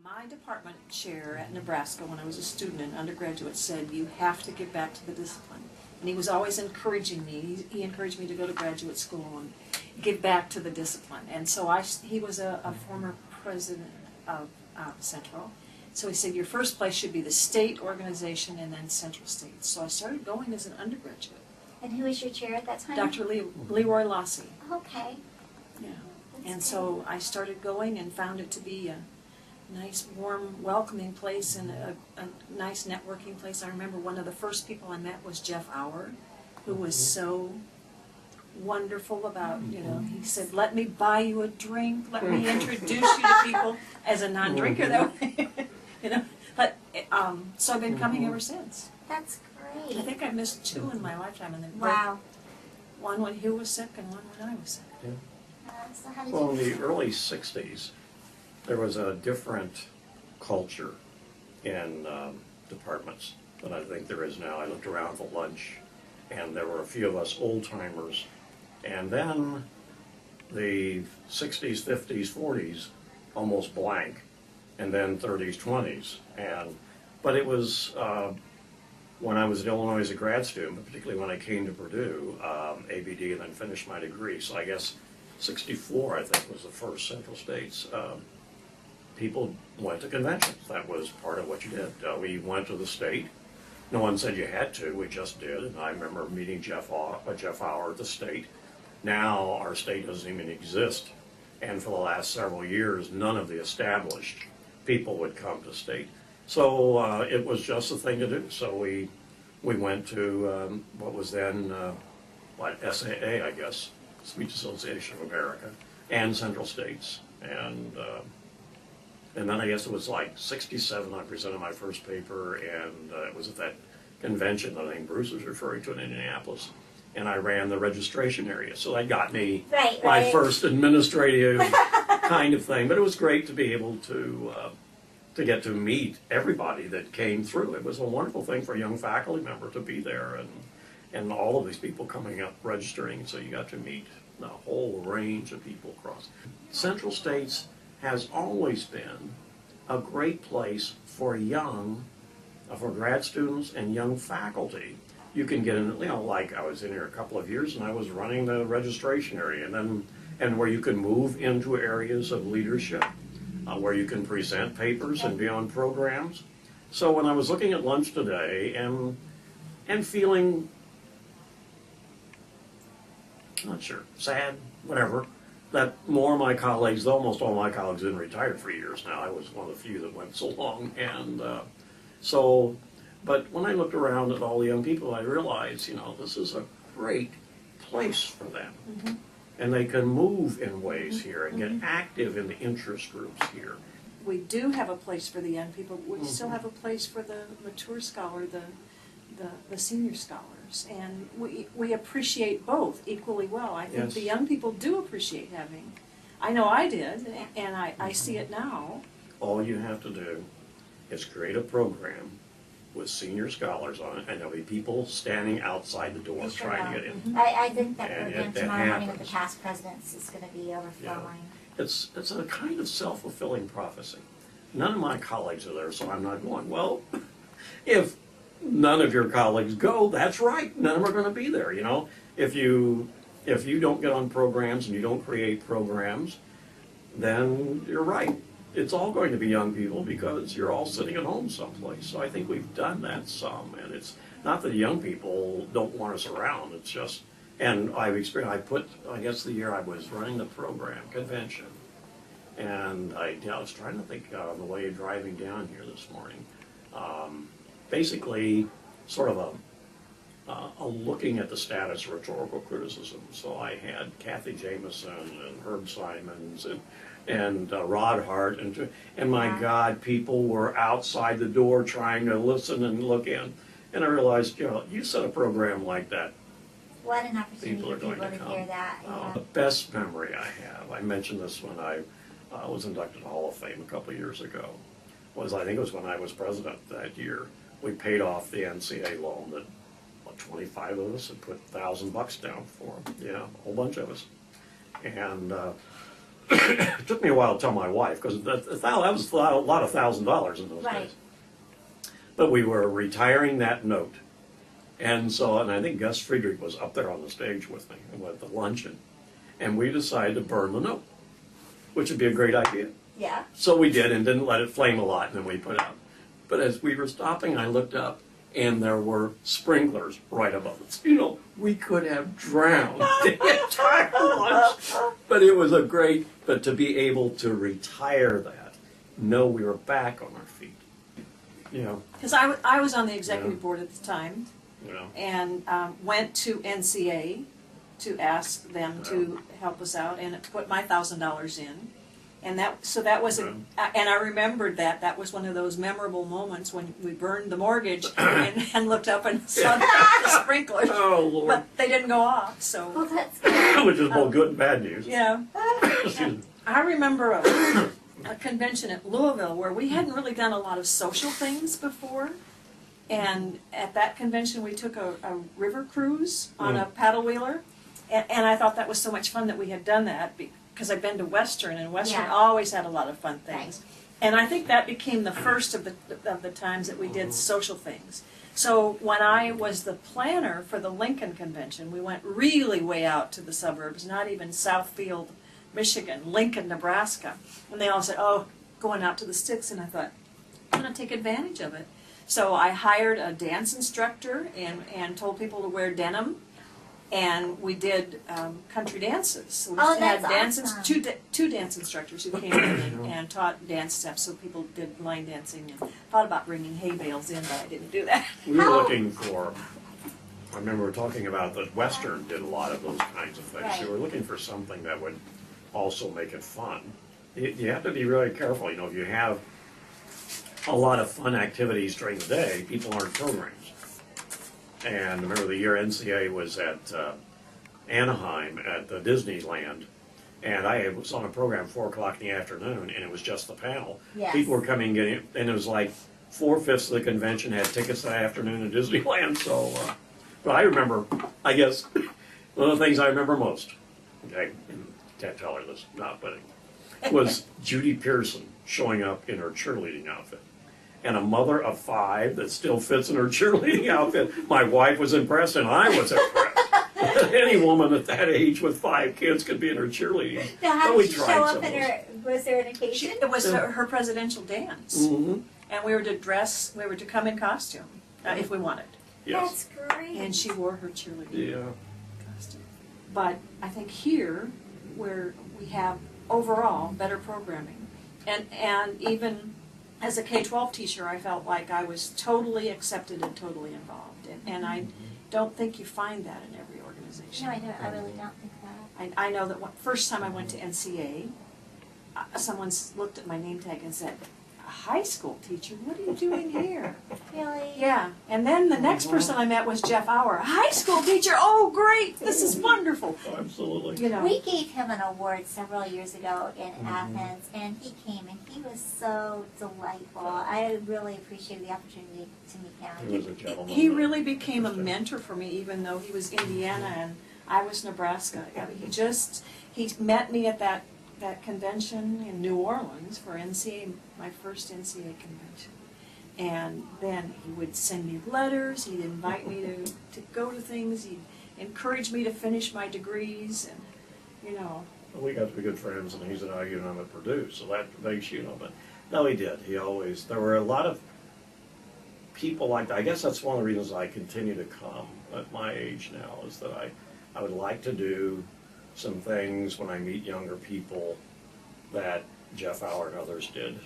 My department chair at Nebraska, when I was a student and undergraduate, said you have to get back to the discipline. And he was always encouraging me. He encouraged me to go to graduate school and get back to the discipline. And so he was a former president of Central. So he said your first place should be the state organization and then Central States. So I started going as an undergraduate. And who was your chair at that time? Dr. Leroy Lassie. Okay. Yeah. That's And great. so I started going and found it to be a nice, warm, welcoming place and a nice networking place. I remember one of the first people I met was Jeff Auer, who was so wonderful about, he said, let me buy you a drink, let me introduce you to people as a non-drinker, But, so I've been coming ever since. That's great. I think I missed 2 in my lifetime, and then Wow. one when Hugh was sick and one when I was sick. So how did Well, in you... the early 60s, there was a different culture in departments than I think there is now. I looked around for lunch, and there were a few of us old-timers. And then the 60s, 50s, 40s, almost blank, and then 30s, 20s. But it was, when I was in Illinois as a grad student, but particularly when I came to Purdue, ABD, and then finished my degree. So I guess 64, I think, was the first Central States. People went to conventions. That was part of what you did. We went to the state. No one said you had to. We just did. And I remember meeting Jeff Auer at the state. Now our state doesn't even exist. And for the last several years, none of the established people would come to state. So it was just a thing to do. So we went to what was then SAA, I guess, Speech Association of America, and Central States. And then I guess it was like 67 I presented my first paper, and it was at that convention that I think Bruce was referring to in Indianapolis. And I ran the registration area, so that got me my first administrative kind of thing. But it was great to be able to get to meet everybody that came through. It was a wonderful thing for a young faculty member to be there, and all of these people coming up registering. So you got to meet the whole range of people across. Central States has always been a great place for for grad students and young faculty. You can get in, like I was in here a couple of years and I was running the registration area, and where you can move into areas of leadership, where you can present papers and be on programs. So when I was looking at lunch today and feeling, not sure, sad, whatever, that more of my colleagues, almost all my colleagues, have been retired for years now. I was one of the few that went so long, but when I looked around at all the young people, I realized, this is a great place for them. Mm-hmm. And they can move in ways here and get active in the interest groups here. We do have a place for the young people. We still have a place for the mature scholar, the senior scholars. And we appreciate both equally well. I think the young people do appreciate having. I know I did, and I see it now. All you have to do is create a program with senior scholars on it, and there'll be people standing outside the door trying to get in. I think that program that tomorrow morning happens. with the past presidents is going to be overflowing. Yeah. It's a kind of self-fulfilling prophecy. None of my colleagues are there, so I'm not going. Well, if none of your colleagues go, that's right. None of them are going to be there. If you don't get on programs and you don't create programs, then you're right. It's all going to be young people because you're all sitting at home someplace. So I think we've done that some, and it's not that young people don't want us around. It's just, and I've experienced. I guess the year I was running the program convention, and I was trying to think of the way of driving down here this morning. Basically, sort of a looking at the status of rhetorical criticism. So I had Kathy Jameson and Herb Simons and Rod Hart, and my God, people were outside the door trying to listen and look in. And I realized, you set a program like that, What an opportunity people are for going people to to come. hear that. The best memory I have, I mentioned this when I was inducted to the Hall of Fame a couple of years ago, I think it was when I was president that year. We paid off the NCA loan that 25 of us had put $1,000 down for. Yeah, a whole bunch of us. And it took me a while to tell my wife, because that was a lot of $1,000 in those Right. days. But we were retiring that note. And I think Gus Friedrich was up there on the stage with me with the luncheon. And we decided to burn the note, which would be a great idea. Yeah. So we did, and didn't let it flame a lot, and then we put it out. But as we were stopping, I looked up, and there were sprinklers right above us. You know, we could have drowned the entire lunch. But it was but to be able to retire that, know we were back on our feet. You know, Because I was on the executive Yeah. board at the time, you know. and went to NCA to ask them to help us out and put my $1,000 in. And that was, and I remembered that was one of those memorable moments when we burned the mortgage and looked up and saw the sprinklers, Oh, Lord. but they didn't go off, so, Well, that's good. Which is both good and bad news. yeah. Excuse me. I remember a convention at Louisville where we hadn't really done a lot of social things before. And at that convention, we took a river cruise on a paddle wheeler. And I thought that was so much fun that we had done that because I've been to Western, and Western Yeah. always had a lot of fun things. Right. And I think that became the first of the times that we did social things. So when I was the planner for the Lincoln Convention, we went really way out to the suburbs, not even Southfield, Michigan, Lincoln, Nebraska. And they all said, oh, going out to the sticks. And I thought, I'm going to take advantage of it. So I hired a dance instructor and told people to wear denim. And we did country dances. So we Oh, had that's awesome. two dance instructors who came in and taught dance steps. So people did line dancing, and thought about bringing hay bales in, but I didn't do that. We were looking for, I remember we were talking about that Western did a lot of those kinds of things. So Right. we're looking for something that would also make it fun. You have to be really careful. You know, if you have a lot of fun activities during the day, people aren't programs. And I remember the year NCA was at Anaheim at the Disneyland, and I was on a program 4 o'clock in the afternoon, and it was just the panel. Yes. People were coming in, and it was like 4/5 of the convention had tickets that afternoon in Disneyland. So, but I remember, I guess, one of the things I remember most, okay, and can't tell her this, not but was Judy Pearson showing up in her cheerleading outfit. And a mother of 5 that still fits in her cheerleading outfit. My wife was impressed, and I was impressed. Any woman at that age with 5 kids could be in her cheerleading. Now, how But we did she tried show some up of in those. her? Was there an occasion? It was her presidential dance. Mm-hmm. And we were to come in costume if we wanted. Yes. That's great. And she wore her cheerleading Yeah. costume. But I think here, where we have overall better programming, and even as a K-12 teacher, I felt like I was totally accepted and totally involved. And I don't think you find that in every organization. No, I don't. I really don't think that. I know that first time I went to NCA, someone looked at my name tag and said, "A high school teacher? What are you doing here?" Really? Yeah. And then the next person I met was Jeff Auer, a high school teacher. Oh, great! This is wonderful. Absolutely. You know. We gave him an award several years ago in Athens, and he came and he was so delightful. I really appreciated the opportunity to meet him. He was a gentleman. He really became a mentor for me, even though he was Indiana and I was Nebraska. I mean, he met me at that convention in New Orleans for NCA, my first NCA convention. And then he would send me letters, he'd invite me to go to things, he'd encourage me to finish my degrees, and, you know. We got to be good friends, and he's at IU and I'm at Purdue, so that makes, you know, but no, he did. There were a lot of people like that. I guess that's one of the reasons I continue to come at my age now, is that I would like to do some things when I meet younger people that Jeff Auer and others did.